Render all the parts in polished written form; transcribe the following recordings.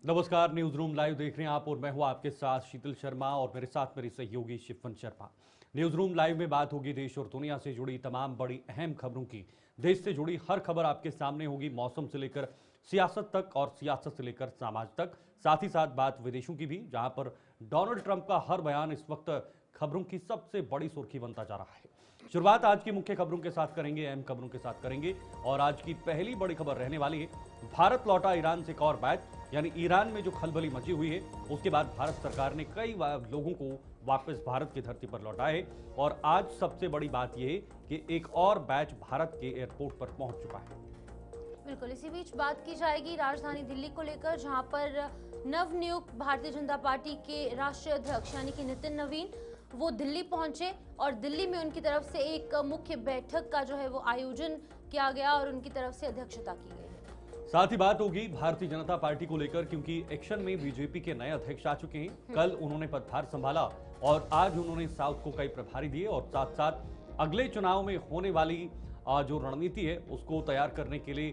नमस्कार, news room live देख रहे हैं आप और मैं हूं आपके साथ शीतल शर्मा और मेरे साथ मेरी सहयोगी chiffon Sharma. News room live में बात होगी देश और दुनिया से जुड़ी तमाम बड़ी अहम खबरों की। देश से जुड़ी हर खबर आपके सामने होगी, मौसम से लेकर सियासत तक और सियासत से लेकर समाज तक। साथ ही साथ बात विदेशों की भी, जहां पर डोनाल्ड ट्रंप का हर बयान इस वक्त खबरों की सबसे बड़ी सुर्खी बनता जा रहा है। शुरुआत आज की मुख्य खबरों के साथ करेंगे, अहम खबरों के साथ करेंगे और आज की पहली बड़ी खबर रहने वाली है भारत लौटा ईरान से एक और बैच। यानी ईरान में जो खलबली मची हुई है उसके बाद भारत सरकार ने कई लोगों को वापस भारत की धरती पर लौटाया है और आज सबसे बड़ी बात यह है कि एक और बैच भारत के एयरपोर्ट पर पहुंच चुका है। बिल्कुल, इसी बीच बात की जाएगी राजधानी दिल्ली को लेकर, जहां पर नवनियुक्त भारतीय जनता पार्टी के राष्ट्रीय अध्यक्ष यानी कि नितिन नवीन वो दिल्ली पहुंचे और दिल्ली में उनकी तरफ से एक मुख्य बैठक का जो है वो आयोजन किया गया और उनकी तरफ से अध्यक्षता की गई है। साथ ही बात होगी भारतीय जनता पार्टी को लेकर, क्योंकि एक्शन में बीजेपी के नए अध्यक्ष आ चुके हैं। कल उन्होंने पदभार संभाला और आज उन्होंने साउथ को कई प्रभारी दिए और साथ साथ अगले चुनाव में होने वाली जो रणनीति है उसको तैयार करने के लिए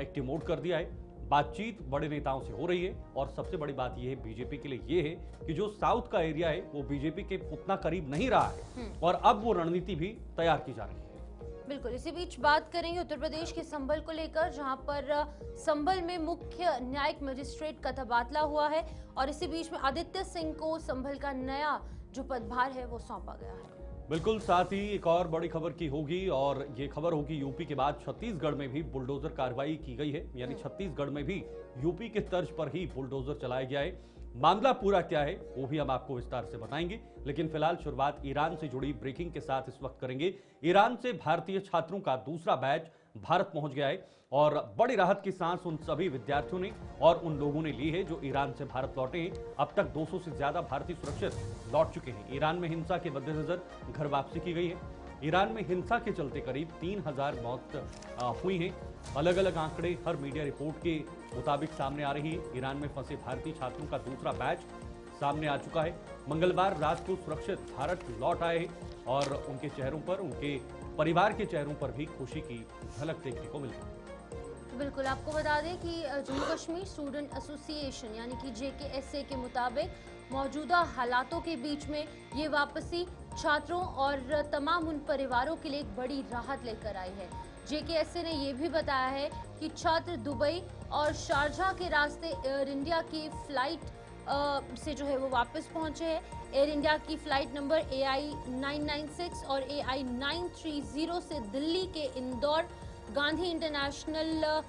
एक्टिव मोड कर दिया है। बातचीत बड़े नेताओं से हो रही है और सबसे बड़ी बात यह है बीजेपी के लिए यह है कि जो साउथ का एरिया है वो बीजेपी के उतना करीब नहीं रहा है और अब वो रणनीति भी तैयार की जा रही है। बिल्कुल, इसी बीच बात करेंगे उत्तर प्रदेश के संभल को लेकर, जहां पर संभल में मुख्य न्यायिक मजिस्ट्रेट का तबादला हुआ है और इसी बीच में आदित्य सिंह को संभल का नया जो पदभार है वो सौंपा गया है। बिल्कुल, साथ ही एक और बड़ी खबर की होगी और ये खबर होगी यूपी के बाद छत्तीसगढ़ में भी बुलडोजर कार्रवाई की गई है। यानी छत्तीसगढ़ में भी यूपी के तर्ज पर ही बुलडोजर चलाया गया है। मामला पूरा क्या है वो भी हम आपको विस्तार से बताएंगे, लेकिन फिलहाल शुरुआत ईरान से जुड़ी ब्रेकिंग के साथ इस वक्त करेंगे। ईरान से भारतीय छात्रों का दूसरा बैच भारत पहुंच गया है और बड़ी राहत की सांस उन सभी विद्यार्थियों ने और उन लोगों ने ली है जो ईरान से भारत लौटे हैं। अब तक 200 से ज्यादा भारतीय सुरक्षित लौट चुके हैं। ईरान में हिंसा के मद्देनजर घर वापसी की गई है। ईरान में हिंसा के चलते करीब 3000 मौत हुई हैं। अलग अलग आंकड़े हर मीडिया रिपोर्ट के मुताबिक सामने आ रही है। ईरान में फंसे भारतीय छात्रों का दूसरा बैच सामने आ चुका है। मंगलवार रात को सुरक्षित भारत लौट आए हैं और उनके चेहरों पर, उनके परिवार के चेहरों पर भी खुशी की झलक देखने को मिल रही है। बिल्कुल, आपको बता दें कि जम्मू कश्मीर स्टूडेंट एसोसिएशन यानी कि JKSA के मुताबिक मौजूदा हालातों के बीच में ये वापसी छात्रों और तमाम उन परिवारों के लिए एक बड़ी राहत लेकर आई है। JKSA ने यह भी बताया है कि छात्र दुबई और शारजाह के रास्ते एयर इंडिया की फ्लाइट से जो है वो वापस पहुंचे हैं। एयर इंडिया की फ्लाइट नंबर AI 996 और AI 930 से दिल्ली के इंदौर गांधी इंटरनेशनल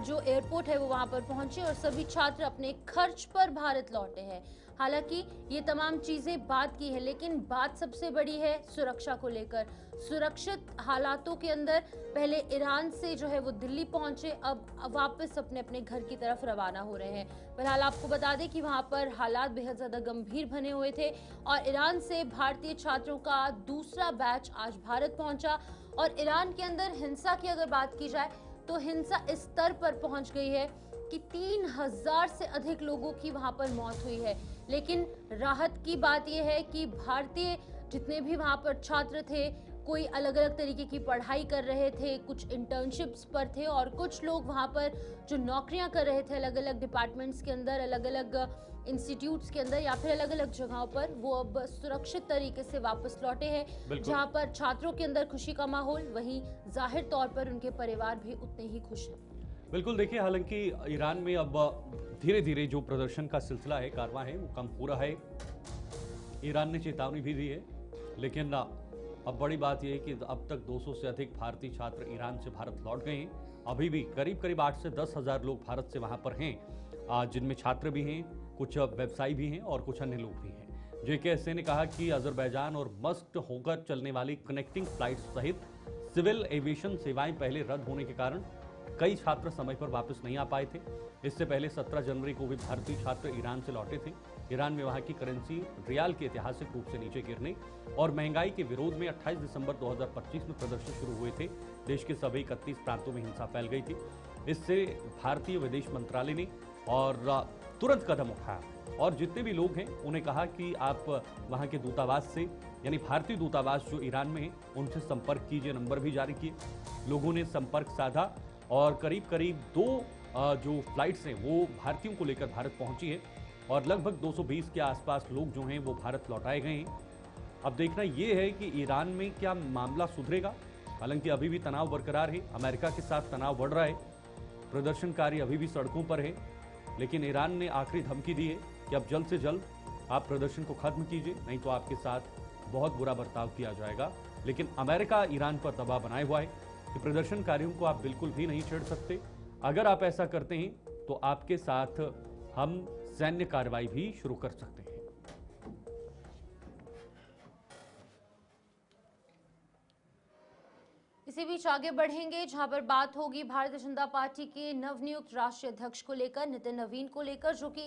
जो एयरपोर्ट है वो वहां पर पहुंचे और सभी छात्र अपने खर्च पर भारत लौटे हैं। हालांकि ये तमाम चीजें बात की है, लेकिन बात सबसे बड़ी है सुरक्षा को लेकर। सुरक्षित हालातों के अंदर पहले ईरान से जो है वो दिल्ली पहुंचे, अब वापस अपने अपने घर की तरफ रवाना हो रहे हैं। फिलहाल आपको बता दें कि वहां पर हालात बेहद ज्यादा गंभीर बने हुए थे और ईरान से भारतीय छात्रों का दूसरा बैच आज भारत पहुंचा। और ईरान के अंदर हिंसा की अगर बात की जाए तो हिंसा इस स्तर पर पहुंच गई है कि 3000 से अधिक लोगों की वहां पर मौत हुई है। लेकिन राहत की बात यह है कि भारतीय जितने भी वहां पर छात्र थे, कोई अलग अलग तरीके की पढ़ाई कर रहे थे, कुछ इंटर्नशिप्स पर थे और कुछ लोग वहां पर जो नौकरियां कर रहे थे अलग अलग डिपार्टमेंट्स के अंदर, अलग अलग इंस्टीट्यूट्स के अंदर या फिर अलग अलग जगहों पर, वो अब सुरक्षित तरीके से वापस लौटे हैं। जहां पर छात्रों के अंदर खुशी का माहौल, वहीं जाहिर तौर पर उनके परिवार भी उतने ही खुश हैं। बिल्कुल, देखिए, हालांकि ईरान में अब धीरे धीरे जो प्रदर्शन का सिलसिला है, कारवां है, वो कम हो रहा है। ईरान ने चेतावनी भी दी है, लेकिन अब बड़ी बात यह है कि अब तक 200 से अधिक भारतीय छात्र ईरान से भारत लौट गए हैं। अभी भी करीब करीब 8 से 10 हज़ार लोग भारत से वहां पर हैं, जिनमें छात्र भी हैं, कुछ व्यवसायी भी हैं और कुछ अन्य लोग भी हैं। JKSA ने कहा कि अजरबैजान और मस्कट होकर चलने वाली कनेक्टिंग फ्लाइट सहित सिविल एविएशन सेवाएं पहले रद्द होने के कारण कई छात्र समय पर वापस नहीं आ पाए थे। इससे पहले 17 जनवरी को भी भारतीय छात्र ईरान से लौटे थे। ईरान में वहां की करेंसी रियाल के ऐतिहासिक रूप से नीचे गिरने और महंगाई के विरोध में 28 दिसंबर 2025 में प्रदर्शन शुरू हुए थे। देश के सभी 31 प्रांतों में हिंसा फैल गई थी। इससे भारतीय विदेश मंत्रालय ने और तुरंत कदम उठाया और जितने भी लोग हैं उन्हें कहा कि आप वहां के दूतावास से, यानी भारतीय दूतावास जो ईरान में है, उनसे संपर्क कीजिए। नंबर भी जारी किए, लोगों ने संपर्क साधा और करीब करीब 2 जो फ्लाइट्स हैं वो भारतीयों को लेकर भारत पहुंची है और लगभग 220 के आसपास लोग जो हैं वो भारत लौटाए गए हैं। अब देखना ये है कि ईरान में क्या मामला सुधरेगा। हालांकि अभी भी तनाव बरकरार है, अमेरिका के साथ तनाव बढ़ रहा है, प्रदर्शनकारी अभी भी सड़कों पर है, लेकिन ईरान ने आखिरी धमकी दी है कि अब जल्द से जल्द आप प्रदर्शन को खत्म कीजिए, नहीं तो आपके साथ बहुत बुरा बर्ताव किया जाएगा। लेकिन अमेरिका ईरान पर दबाव बनाए हुआ है कि प्रदर्शनकारियों को आप बिल्कुल भी नहीं छेड़ सकते, अगर आप ऐसा करते हैं तो आपके साथ हम सैन्य कार्रवाई भी शुरू कर सकते हैं। इसी बीच आगे बढ़ेंगे जहां पर बात होगी भारतीय जनता पार्टी के नवनियुक्त राष्ट्रीय अध्यक्ष को लेकर, नितिन नवीन को लेकर, जो कि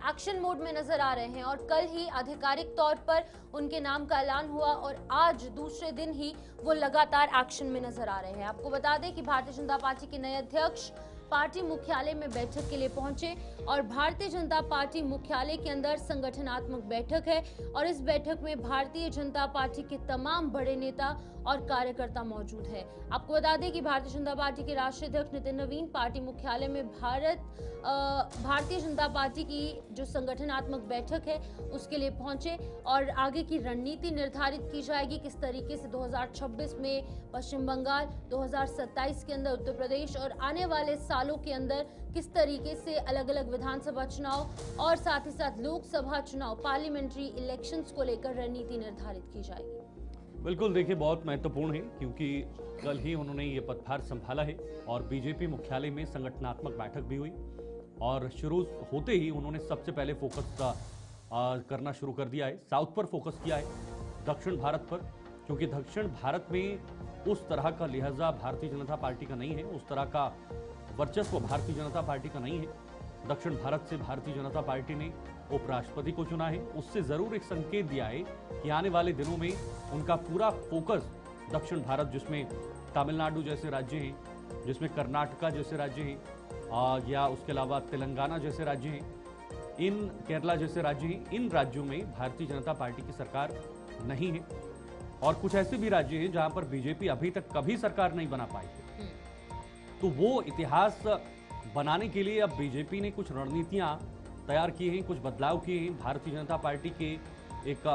एक्शन मोड में नजर आ रहे हैं और कल ही आधिकारिक तौर पर उनके नाम का ऐलान हुआ और आज दूसरे दिन ही वो लगातार एक्शन में नजर आ रहे हैं। आपको बता दें कि भारतीय जनता पार्टी के नए अध्यक्ष पार्टी मुख्यालय में बैठक के लिए पहुंचे और भारतीय जनता पार्टी मुख्यालय के अंदर संगठनात्मक बैठक है और इस बैठक में भारतीय जनता पार्टी के तमाम बड़े नेता और कार्यकर्ता मौजूद है। आपको बता दें कि भारतीय जनता पार्टी के राष्ट्रीय अध्यक्ष नितिन नवीन पार्टी मुख्यालय में भारतीय जनता पार्टी की जो संगठनात्मक बैठक है उसके लिए पहुंचे और आगे की रणनीति निर्धारित की जाएगी, किस तरीके से 2026 में पश्चिम बंगाल, 2027 के अंदर उत्तर प्रदेश और आने वाले सालों के अंदर किस तरीके से अलग अलग विधानसभा चुनाव और साथ ही साथ लोकसभा चुनाव, पार्लियामेंट्री इलेक्शंस को लेकर रणनीति निर्धारित की जाएगी। बिल्कुल, देखिए बहुत महत्वपूर्ण है क्योंकि कल ही उन्होंने ये पदभार संभाला है और बीजेपी मुख्यालय में संगठनात्मक बैठक भी हुई और शुरू होते ही उन्होंने सबसे पहले फोकस करना शुरू कर दिया है, साउथ पर फोकस किया है, दक्षिण भारत पर, क्योंकि दक्षिण भारत में उस तरह का लिहाजा भारतीय जनता पार्टी का नहीं है, उस तरह का वर्चस्व भारतीय जनता पार्टी का नहीं है। दक्षिण भारत से भारतीय जनता पार्टी ने उपराष्ट्रपति को चुना है, उससे जरूर एक संकेत दिया है कि आने वाले दिनों में उनका पूरा फोकस दक्षिण भारत, जिसमें तमिलनाडु जैसे राज्य हैं, जिसमें कर्नाटका जैसे राज्य हैं या उसके अलावा तेलंगाना जैसे राज्य हैं, इन केरला जैसे राज्य हैं, इन राज्यों में भारतीय जनता पार्टी की सरकार नहीं है और कुछ ऐसे भी राज्य हैं जहां पर बीजेपी अभी तक कभी सरकार नहीं बना पाई है। तो वो इतिहास बनाने के लिए अब बीजेपी ने कुछ रणनीतियां तैयार की हैं, कुछ बदलाव किए हैं। भारतीय जनता पार्टी के एक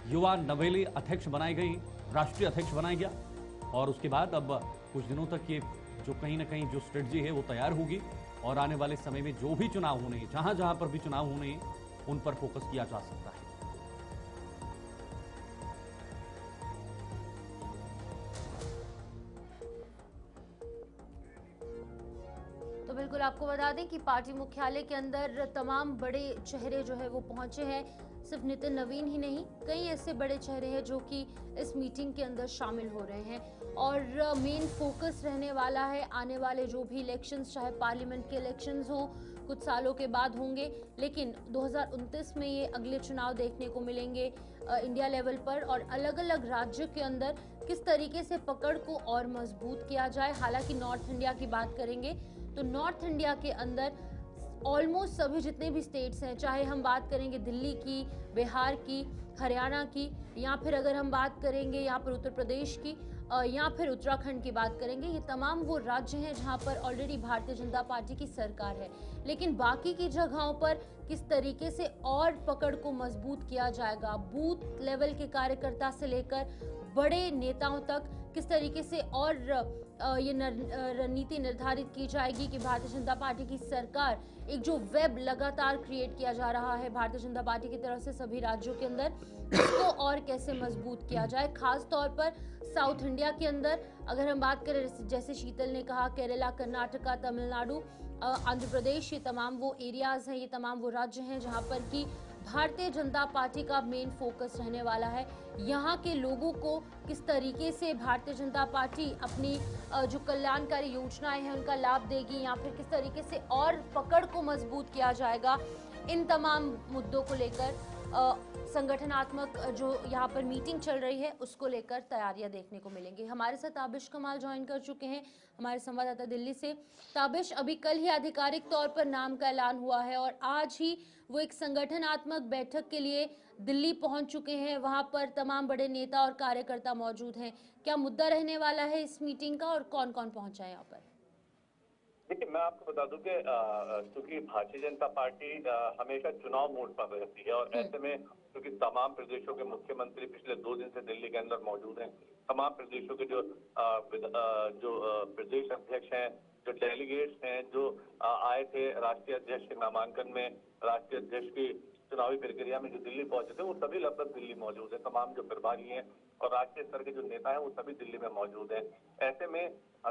युवा नवेले अध्यक्ष बनाए गए, राष्ट्रीय अध्यक्ष बनाया गया और उसके बाद अब कुछ दिनों तक ये जो कहीं ना कहीं जो स्ट्रेटजी है वो तैयार होगी और आने वाले समय में जो भी चुनाव होने हैं, जहां जहां पर भी चुनाव होने हैं, उन पर फोकस किया जा सकता है। तो बिल्कुल आपको बता दें कि पार्टी मुख्यालय के अंदर तमाम बड़े चेहरे जो है वो पहुंचे हैं। सिर्फ नितिन नवीन ही नहीं, कई ऐसे बड़े चेहरे हैं जो कि इस मीटिंग के अंदर शामिल हो रहे हैं और मेन फोकस रहने वाला है आने वाले जो भी इलेक्शंस, चाहे पार्लियामेंट के इलेक्शंस हो, कुछ सालों के बाद होंगे, लेकिन 2029 में ये अगले चुनाव देखने को मिलेंगे इंडिया लेवल पर और अलग अलग राज्यों के अंदर किस तरीके से पकड़ को और मजबूत किया जाए। हालांकि नॉर्थ इंडिया की बात करेंगे तो नॉर्थ इंडिया के अंदर ऑलमोस्ट सभी जितने भी स्टेट्स हैं, चाहे हम बात करेंगे दिल्ली की, बिहार की, हरियाणा की, या फिर अगर हम बात करेंगे यहाँ पर उत्तर प्रदेश की या फिर उत्तराखंड की बात करेंगे, ये तमाम वो राज्य हैं जहाँ पर ऑलरेडी भारतीय जनता पार्टी की सरकार है। लेकिन बाकी की जगहों पर किस तरीके से और पकड़ को मजबूत किया जाएगा, बूथ लेवल के कार्यकर्ता से लेकर बड़े नेताओं तक किस तरीके से और ये रणनीति निर्धारित की जाएगी कि भारतीय जनता पार्टी की सरकार, एक जो वेब लगातार क्रिएट किया जा रहा है भारतीय जनता पार्टी की तरफ से सभी राज्यों के अंदर, इसको और कैसे मजबूत किया जाए। खास तौर पर साउथ इंडिया के अंदर अगर हम बात करें, जैसे शीतल ने कहा, केरला, कर्नाटका, तमिलनाडु, आंध्र प्रदेश, ये तमाम वो एरियाज हैं, ये तमाम वो राज्य हैं जहां पर कि भारतीय जनता पार्टी का मेन फोकस रहने वाला है। यहाँ के लोगों को किस तरीके से भारतीय जनता पार्टी अपनी जो कल्याणकारी योजनाएं हैं उनका लाभ देगी या फिर किस तरीके से और पकड़ को मजबूत किया जाएगा, इन तमाम मुद्दों को लेकर संगठनात्मक जो यहाँ पर मीटिंग चल रही है उसको लेकर तैयारियां देखने को मिलेंगी। हमारे साथ ताबिश कमाल ज्वाइन कर चुके हैं, हमारे संवाददाता दिल्ली से। ताबिश, अभी कल ही आधिकारिक तौर पर नाम का ऐलान हुआ है और आज ही वो एक संगठनात्मक बैठक के लिए दिल्ली पहुंच चुके हैं, वहां पर तमाम बड़े नेता और कार्यकर्ता मौजूद हैं। क्या मुद्दा रहने वाला है इस मीटिंग का और कौन कौन पहुंचा है यहाँ पर? देखिए, मैं आपको बता दूं कि चूंकि भारतीय जनता पार्टी हमेशा चुनाव मोड पर रहती है और हम्म। ऐसे में क्योंकि तमाम प्रदेशों के मुख्यमंत्री पिछले 2 दिन से दिल्ली के अंदर मौजूद हैं, तमाम प्रदेशों के जो प्रदेश अध्यक्ष हैं, जो डेलीगेट्स हैं, जो आए थे राष्ट्रीय अध्यक्ष के नामांकन में, राष्ट्रीय अध्यक्ष की चुनावी प्रक्रिया में जो दिल्ली पहुंचे थे, वो सभी लगभग दिल्ली मौजूद है। तमाम जो प्रभारी हैं और राष्ट्रीय स्तर के जो नेता हैं, वो सभी दिल्ली में मौजूद हैं। ऐसे में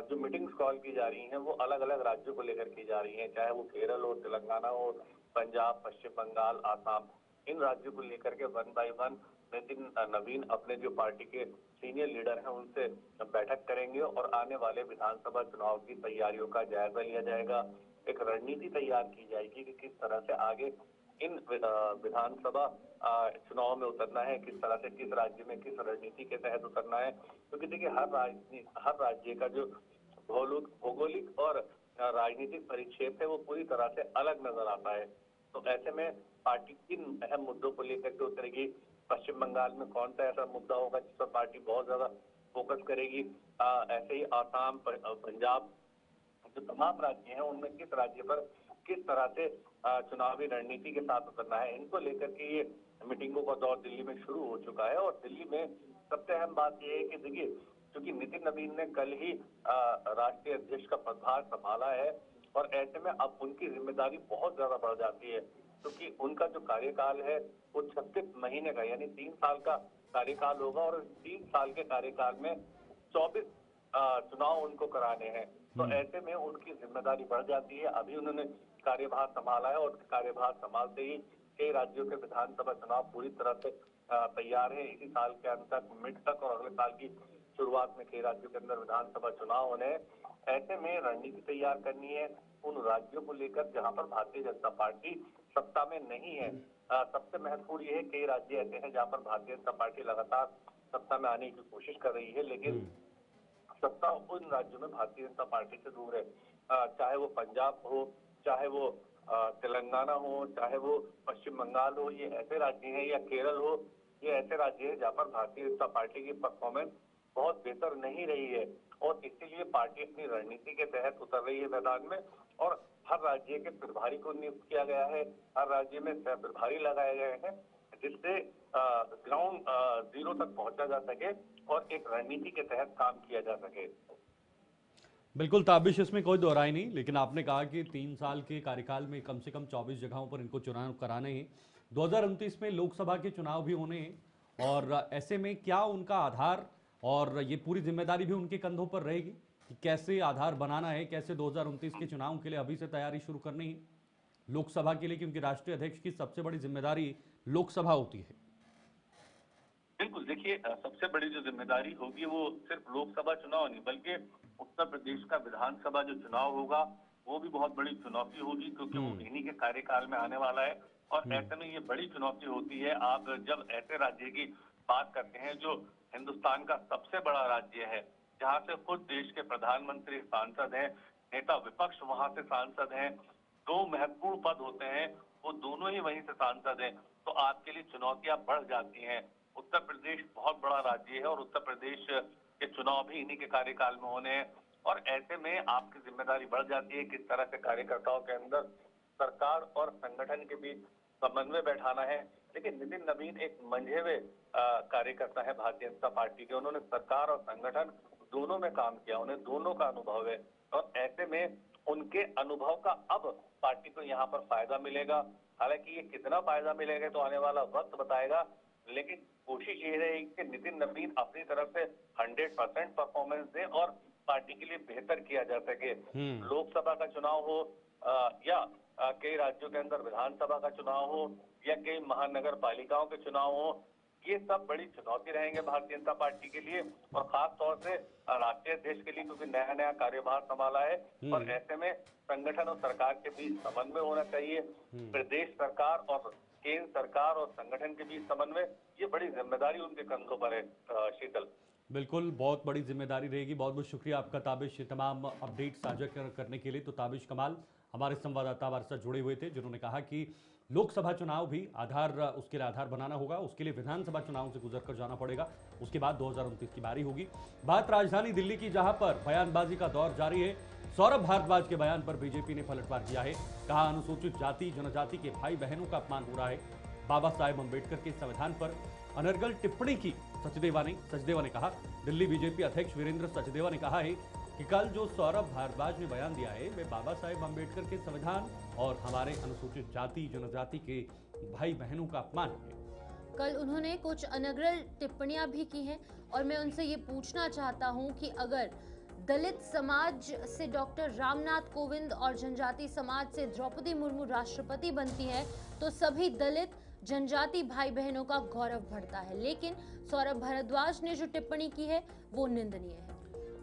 जो मीटिंग्स कॉल की जा रही हैं, वो अलग अलग राज्यों को लेकर की जा रही हैं, चाहे वो केरल हो, तेलंगाना हो, पंजाब, पश्चिम बंगाल, आसाम। इन राज्यों को लेकर के वन बाय वन नितिन नवीन अपने जो पार्टी के सीनियर लीडर हैं उनसे बैठक करेंगे और आने वाले विधानसभा चुनाव की तैयारियों का जायजा लिया जाएगा। एक रणनीति तैयार की जाएगी कि किस तरह से आगे इन विधानसभा चुनाव में उतरना है, किस तरह से किस राज्य में किस रणनीति के तहत उतरना है। क्योंकि देखिए, हर राज्य का जो भौगोलिक और राजनीतिक परिक्षेप है, वो पूरी तरह से अलग नजर आता है। तो ऐसे में पार्टी किन अहम मुद्दों को लेकर के उतरेगी, पश्चिम बंगाल में कौन सा ऐसा मुद्दा होगा जिस पर पार्टी बहुत ज्यादा फोकस करेगी, ऐसे ही आसाम, पंजाब, जो तमाम राज्य हैं उनमें किस राज्य पर किस तरह से चुनावी रणनीति के साथ उतरना है, इनको लेकर के ये मीटिंगों का दौर दिल्ली में शुरू हो चुका है। और दिल्ली में सबसे अहम बात यह है कि देखिए, क्योंकि नितिन नवीन ने कल ही राष्ट्रीय अध्यक्ष का पदभार संभाला है और ऐसे में अब उनकी जिम्मेदारी बहुत ज्यादा बढ़ जाती है, क्योंकि उनका जो कार्यकाल है वो 36 महीने का यानी 3 साल का कार्यकाल होगा और 3 साल के कार्यकाल में 24 चुनाव उनको कराने हैं। तो ऐसे में उनकी जिम्मेदारी बढ़ जाती है। अभी उन्होंने कार्यभार संभाला है और कार्यभार संभालते ही कई राज्यों के विधानसभा चुनाव पूरी तरह से तैयार है। इसी साल के अंत तक, मिड तक और अगले साल की शुरुआत में कई राज्यों के अंदर विधानसभा चुनाव होने हैं। ऐसे में रणनीति तैयार करनी है उन राज्यों को लेकर जहां पर भारतीय जनता पार्टी सत्ता में नहीं है। सबसे महत्वपूर्ण ये है, कई राज्य ऐसे हैं जहां पर भारतीय जनता पार्टी लगातार सत्ता में आने की कोशिश कर रही है, लेकिन सत्ता उन राज्यों में भारतीय जनता पार्टी से दूर है। चाहे वो पंजाब हो, चाहे वो तेलंगाना हो, चाहे वो पश्चिम बंगाल हो, ये ऐसे राज्य हैं, या केरल हो, ये ऐसे राज्य हैं जहां पर भारतीय जनता पार्टी की परफॉर्मेंस बहुत बेहतर नहीं रही है और इसीलिए पार्टी अपनी रणनीति के तहत उतर रही है मैदान में। और हर राज्य के प्रभारी को नियुक्त किया गया है, हर राज्य में सह प्रभारी लगाए गए हैं, जिससे ग्राउंड जीरो तक पहुंचा जा सके और एक रणनीति के तहत काम किया जा सके। बिल्कुल ताबिश, इसमें कोई दो राय नहीं, लेकिन आपने कहा कि 3 साल के कार्यकाल में कम से कम 24 जगहों पर इनको चुनाव कराने हैं। 2029 में लोकसभा के चुनाव भी होने हैं और ऐसे में क्या उनका आधार और ये पूरी जिम्मेदारी भी उनके कंधों पर रहेगी कि कैसे आधार बनाना है, कैसे 2029 के चुनाव के लिए अभी से तैयारी शुरू करनी है लोकसभा के लिए, क्योंकि राष्ट्रीय अध्यक्ष की सबसे बड़ी जिम्मेदारी लोकसभा होती है। बिल्कुल, देखिए, सबसे बड़ी जो जिम्मेदारी होगी वो सिर्फ लोकसभा चुनाव नहीं, बल्कि उत्तर प्रदेश का विधानसभा जो चुनाव होगा वो भी बहुत बड़ी चुनौती होगी, क्योंकि वो इन्हीं के कार्यकाल में आने वाला है। और ऐसे में ये बड़ी चुनौती होती है, आप जब ऐसे राज्य की बात करते हैं जो हिंदुस्तान का सबसे बड़ा राज्य है, जहाँ से खुद देश के प्रधानमंत्री सांसद हैं, नेता विपक्ष वहां से सांसद हैं, 2 महत्वपूर्ण पद होते हैं, वो दोनों ही वहीं से सांसद हैं, तो आपके लिए चुनौतियां बढ़ जाती हैं। उत्तर प्रदेश बहुत बड़ा राज्य है और उत्तर प्रदेश के चुनाव भी इन्हीं के कार्यकाल में होने हैं और ऐसे में आपकी जिम्मेदारी बढ़ जाती है किस तरह से कार्यकर्ताओं के अंदर सरकार और संगठन के बीच समन्वय बैठाना है। लेकिन नितिन नवीन एक मंझे हुए कार्यकर्ता है भारतीय जनता पार्टी के, उन्होंने सरकार और संगठन दोनों में काम किया, उन्हें दोनों का अनुभव है और ऐसे में उनके अनुभव का अब पार्टी को यहाँ पर फायदा मिलेगा। हालांकि ये कितना फायदा मिलेगा तो आने वाला वक्त बताएगा, लेकिन कोशिश ये रहेगी कि नितिन नवीन अपनी तरफ से 100% परफॉर्मेंस दे और पार्टी के लिए बेहतर किया जा सके। लोकसभा का चुनाव हो या कई राज्यों के अंदर विधानसभा का चुनाव हो या कई महानगर पालिकाओं के चुनाव हो, ये सब बड़ी चुनौती रहेंगे भारतीय जनता पार्टी के लिए और खास तौर से राष्ट्रीय अध्यक्ष के लिए, क्योंकि नया नया कार्यभार संभाला है और ऐसे में संगठन और सरकार के बीच समन्वय होना चाहिए। प्रदेश सरकार और केंद्र सरकार और संगठन के बीच समन्वय, ये बड़ी जिम्मेदारी उनके कंधों पर है। शीतल, बिल्कुल, बहुत बड़ी जिम्मेदारी रहेगी। बहुत बहुत शुक्रिया आपका ताबिश, ये तमाम अपडेट साझा करने के लिए। तो ताबिश कमाल हमारे संवाददाता हमारे साथ जुड़े हुए थे, जिन्होंने कहा कि लोकसभा चुनाव भी उसके लिए आधार बनाना होगा, उसके लिए विधानसभा चुनाव से गुजर कर जाना पड़ेगा, उसके बाद 2029 की बारी होगी। बात राजधानी दिल्ली की, जहां पर बयानबाजी का दौर जारी है। सौरभ भारद्वाज के बयान पर बीजेपी ने पलटवार किया है। कहा, अनुसूचित जाति जनजाति के भाई बहनों का अपमान हो रहा है। बाबा साहेब अम्बेडकर के संविधान पर अनर्गल टिप्पणी की सचदेवा ने कहा। दिल्ली बीजेपी अध्यक्ष वीरेंद्र सचदेवा ने कहा है कि कल जो सौरभ भारद्वाज ने बयान दिया है वे बाबा साहेब अम्बेडकर के संविधान और हमारे अनुसूचित जाति जनजाति के भाई बहनों का अपमान है। कल उन्होंने कुछ अनर्गल टिप्पणियां भी की हैं और मैं उनसे ये पूछना चाहता हूं कि अगर दलित समाज से डॉक्टर रामनाथ कोविंद और जनजाति समाज से द्रौपदी मुर्मू राष्ट्रपति बनती है तो सभी दलित जनजाति भाई बहनों का गौरव बढ़ता है, लेकिन सौरभ भारद्वाज ने जो टिप्पणी की है वो निंदनीय है।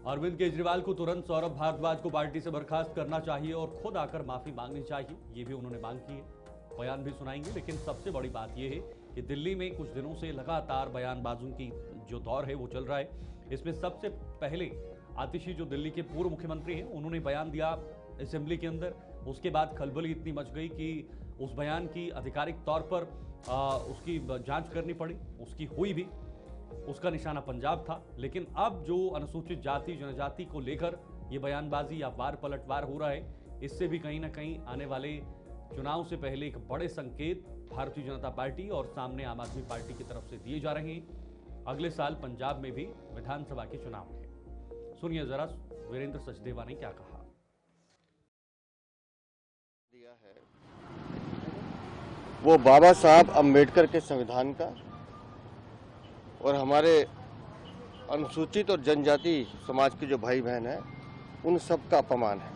अरविंद केजरीवाल को तुरंत सौरभ भारद्वाज को पार्टी से बर्खास्त करना चाहिए और खुद आकर माफी मांगनी चाहिए, ये भी उन्होंने मांग की है। बयान भी सुनाएंगे, लेकिन सबसे बड़ी बात यह है कि दिल्ली में कुछ दिनों से लगातार बयानबाजों की जो दौर है वो चल रहा है। इसमें सबसे पहले आतिशी जो दिल्ली के पूर्व मुख्यमंत्री हैं उन्होंने बयान दिया असेंबली के अंदर। उसके बाद खलबली इतनी मच गई कि उस बयान की आधिकारिक तौर पर उसकी जांच करनी पड़ी, उसकी हुई भी। उसका निशाना पंजाब था, लेकिन अब जो अनुसूचित जाति जनजाति को लेकर ये बयानबाजी या वार पलटवार हो रहा है, इससे भी कहीं ना कहीं आने वाले चुनाव से पहले एक बड़े संकेत भारतीय जनता पार्टी और सामने आम आदमी पार्टी की तरफ से दिए जा रहे हैं। अगले साल पंजाब में भी विधानसभा के चुनाव हैं। सुनिए जरा वीरेंद्र सचदेवा ने क्या कहा। दिया है वो बाबा साहब अम्बेडकर के संविधान का और हमारे अनुसूचित और जनजाति समाज के जो भाई बहन हैं उन सब का अपमान है।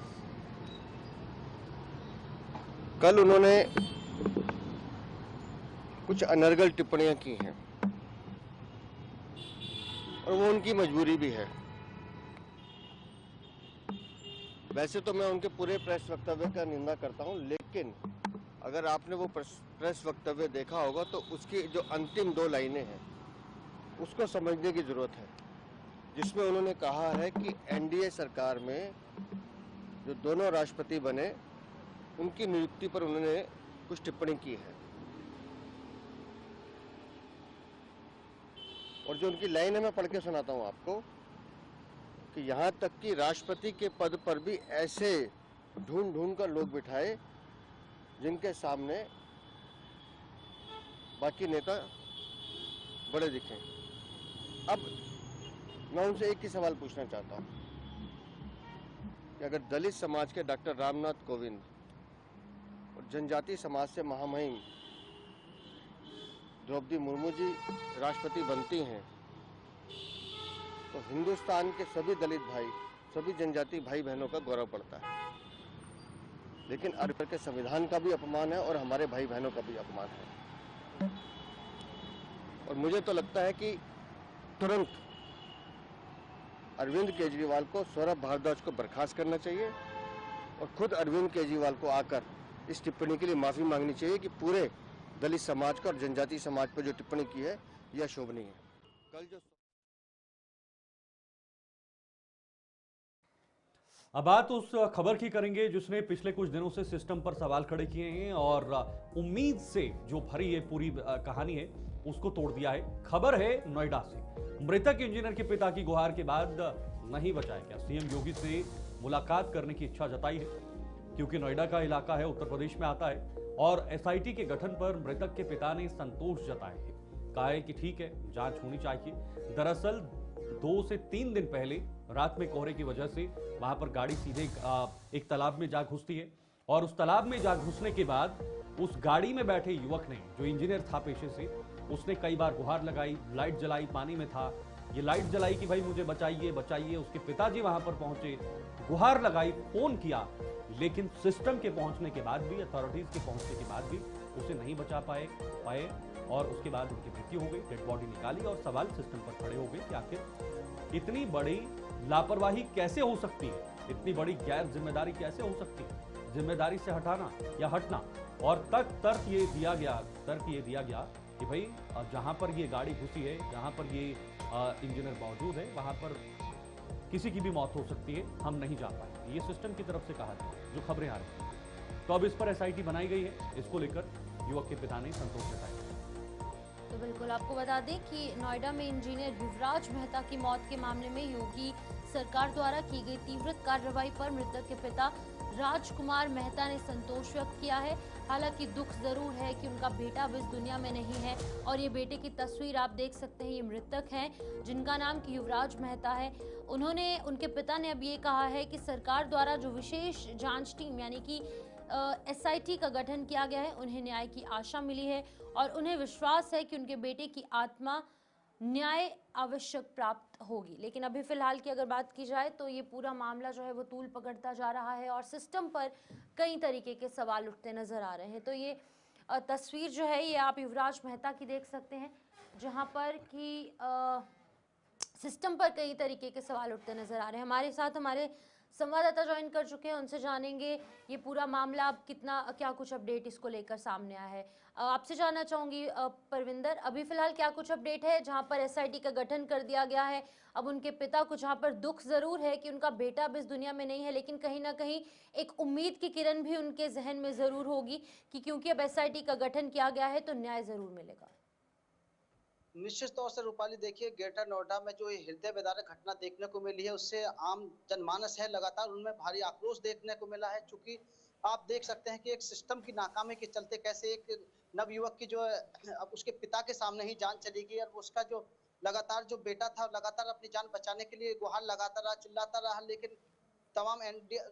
कल उन्होंने कुछ अनर्गल टिप्पणियां की हैं और वो उनकी मजबूरी भी है। वैसे तो मैं उनके पूरे प्रेस वक्तव्य का निंदा करता हूं, लेकिन अगर आपने वो प्रेस वक्तव्य देखा होगा तो उसकी जो अंतिम 2 लाइनें हैं उसको समझने की जरूरत है, जिसमें उन्होंने कहा है कि एनडीए सरकार में जो दोनों राष्ट्रपति बने उनकी नियुक्ति पर उन्होंने कुछ टिप्पणी की है। और जो उनकी लाइन है मैं पढ़ के सुनाता हूं आपको कि यहाँ तक कि राष्ट्रपति के पद पर भी ऐसे ढूंढ ढूंढ कर लोग बिठाए जिनके सामने बाकी नेता बड़े दिखें। अब मैं उनसे एक ही सवाल पूछना चाहता हूं कि अगर दलित समाज के डॉक्टर रामनाथ कोविंद और जनजाति समाज से महामहिम द्रौपदी मुर्मू जी राष्ट्रपति बनती हैं तो हिंदुस्तान के सभी दलित भाई, सभी जनजाति भाई बहनों का गौरव बढ़ता है, लेकिन अरविंद के संविधान का भी अपमान है और हमारे भाई बहनों का भी अपमान है। और मुझे तो लगता है कि तुरंत अरविंद केजरीवाल को सौरभ भारद्वाज को बर्खास्त करना चाहिए और खुद अरविंद केजरीवाल को आकर इस टिप्पणी के लिए माफी मांगनी चाहिए कि पूरे दलित समाज का और जनजाति समाज पर जो टिप्पणी की है यह अशोभनीय है। कल जो अब बात उस खबर की करेंगे जिसने पिछले कुछ दिनों से सिस्टम पर सवाल खड़े किए हैं और उम्मीद से जो भरी ये पूरी कहानी है उसको तोड़ दिया है। खबर है नोएडा से। मृतक इंजीनियर के पिता की गुहार के बाद नहीं बचाया गया। सीएम योगी से मुलाकात करने की इच्छा जताई है, क्योंकि नोएडा का इलाका है, उत्तर प्रदेश में आता है और एसआईटी के गठन पर मृतक के पिता ने संतोष जताया है। कहा है कि ठीक है, जांच होनी चाहिए। दरअसल 2 से 3 दिन पहले रात में कोहरे की वजह से वहां पर गाड़ी सीधे एक तालाब में जा घुसती है और उस तालाब में जा घुसने के बाद उस गाड़ी में बैठे युवक ने, जो इंजीनियर था पेशे से, उसने कई बार गुहार लगाई, लाइट जलाई, पानी में था, ये लाइट जलाई कि भाई मुझे बचाइए बचाइए। उसके पिताजी वहां पर पहुंचे, गुहार लगाई, फोन किया, लेकिन सिस्टम के पहुंचने के बाद भी, अथॉरिटीज के पहुंचने के बाद भी उसे नहीं बचा पाए और उसके बाद उनकी मृत्यु हो गई। डेड बॉडी निकाली और सवाल सिस्टम पर खड़े हो गए कि आखिर इतनी बड़ी लापरवाही कैसे हो सकती है, इतनी बड़ी गैर जिम्मेदारी कैसे हो सकती है, जिम्मेदारी से हटाना या हटना। और तर्क ये दिया गया कि भाई जहां पर ये गाड़ी घुसी है, जहां पर ये इंजीनियर मौजूद है, वहां पर किसी की भी मौत हो सकती है, हम नहीं जा पाए। ये सिस्टम की तरफ से कहा गया, जो खबरें आ रही हैं। तो अब इस पर एसआईटी बनाई गई है। इसको लेकर युवक के पिता ने संतोष जताया। तो बिल्कुल आपको बता दें कि नोएडा में इंजीनियर युवराज मेहता की मौत के मामले में योगी सरकार द्वारा की गई तीव्र कार्रवाई पर मृतक के पिता राजकुमार मेहता ने संतोष व्यक्त किया है। हालांकि दुख जरूर है कि उनका बेटा अब इस दुनिया में नहीं है और ये बेटे की तस्वीर आप देख सकते हैं। ये मृतक हैं जिनका नाम कि युवराज मेहता है। उनके पिता ने अब ये कहा है कि सरकार द्वारा जो विशेष जांच टीम यानी कि SIT का गठन किया गया है, उन्हें न्याय की आशा मिली है और उन्हें विश्वास है कि उनके बेटे की आत्मा न्याय आवश्यक प्राप्त होगी। लेकिन अभी फिलहाल की अगर बात की जाए तो ये पूरा मामला जो है वो तूल पकड़ता जा रहा है और सिस्टम पर कई तरीके के सवाल उठते नजर आ रहे हैं। तो ये तस्वीर जो है ये आप युवराज मेहता की देख सकते हैं, जहां पर कि सिस्टम पर कई तरीके के सवाल उठते नजर आ रहे हैं। हमारे साथ हमारे संवाददाता ज्वाइन कर चुके हैं, उनसे जानेंगे ये पूरा मामला अब क्या कुछ अपडेट इसको लेकर सामने आया है। आपसे जानना चाहूंगी परविंदर, अभी फिलहाल क्या कुछ अपडेट है जहां पर SIT का गठन कर दिया गया है। अब उनके पिता को जहां पर दुख जरूर है कि उनका बेटा अब इस दुनिया में नहीं है, लेकिन कहीं ना कहीं एक उम्मीद की किरण भी उनके जहन में जरूर होगी कि क्योंकि अब SIT का गठन किया गया है तो न्याय जरूर मिलेगा। निश्चित तौर से रूपाली, देखिए ग्रेटर नोएडा में जो ये हृदय विदारक घटना देखने को मिली है उससे आम जनमानस है लगातार उनमें भारी आक्रोश देखने को मिला है। चूंकि आप देख सकते हैं कि एक सिस्टम की नाकामी के चलते कैसे एक नवयुवक की जो है अब उसके पिता के सामने ही जान चली गई और उसका जो लगातार जो बेटा था लगातार अपनी जान बचाने के लिए गुहार लगाता रहा, चिल्लाता रहा, लेकिन तमाम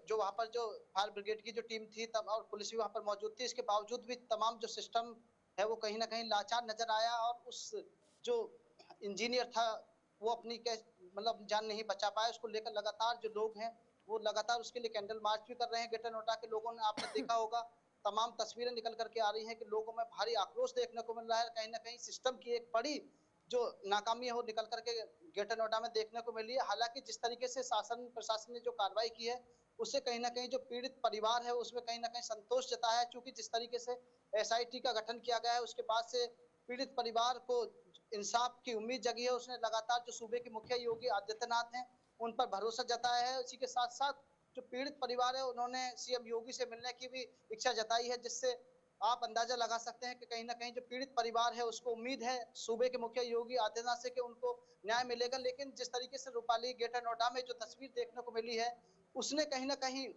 जो वहाँ पर जो फायर ब्रिगेड की जो टीम थी तब और पुलिस भी वहाँ पर मौजूद थी, इसके बावजूद भी तमाम जो सिस्टम है वो कहीं ना कहीं लाचार नजर आया और उस जो इंजीनियर था वो अपनी मतलब जान नहीं बचा पाया। उसको लेकर लगातार जो लोग हैं वो लगातार उसके लिए कैंडल मार्च भी कर रहे हैं। ग्रेटर नोएडा के लोगों ने, आपने देखा होगा तमाम तस्वीरें निकल करके आ रही हैं कि लोगों में भारी आक्रोश देखने को मिल रहा है। कहीं ना कहीं सिस्टम की एक बड़ी जो नाकामी है वो निकल करके ग्रेटर नोएडा में देखने को मिली है। हालांकि जिस तरीके से शासन प्रशासन ने जो कार्रवाई की है उससे कहीं ना कहीं जो पीड़ित परिवार है उसमें कहीं ना कहीं संतोष जताया है। चूंकि जिस तरीके से SIT का गठन किया गया है उसके बाद से पीड़ित परिवार को इंसाफ की उम्मीद जगी है। उसने लगातार जो सूबे के मुखिया योगी आदित्यनाथ हैं उन पर भरोसा जताया है। इसी के साथ साथ जो पीड़ित परिवार है उन्होंने CM योगी से मिलने की भी इच्छा जताई है, जिससे आप अंदाजा लगा सकते हैं कि कहीं ना कहीं जो पीड़ित परिवार है उसको उम्मीद है सूबे के मुखिया योगी आदित्यनाथ से कि उनको न्याय मिलेगा। लेकिन जिस तरीके से रूपाली ग्रेटर नोएडा में जो तस्वीर देखने को मिली है उसने कहीं ना कहीं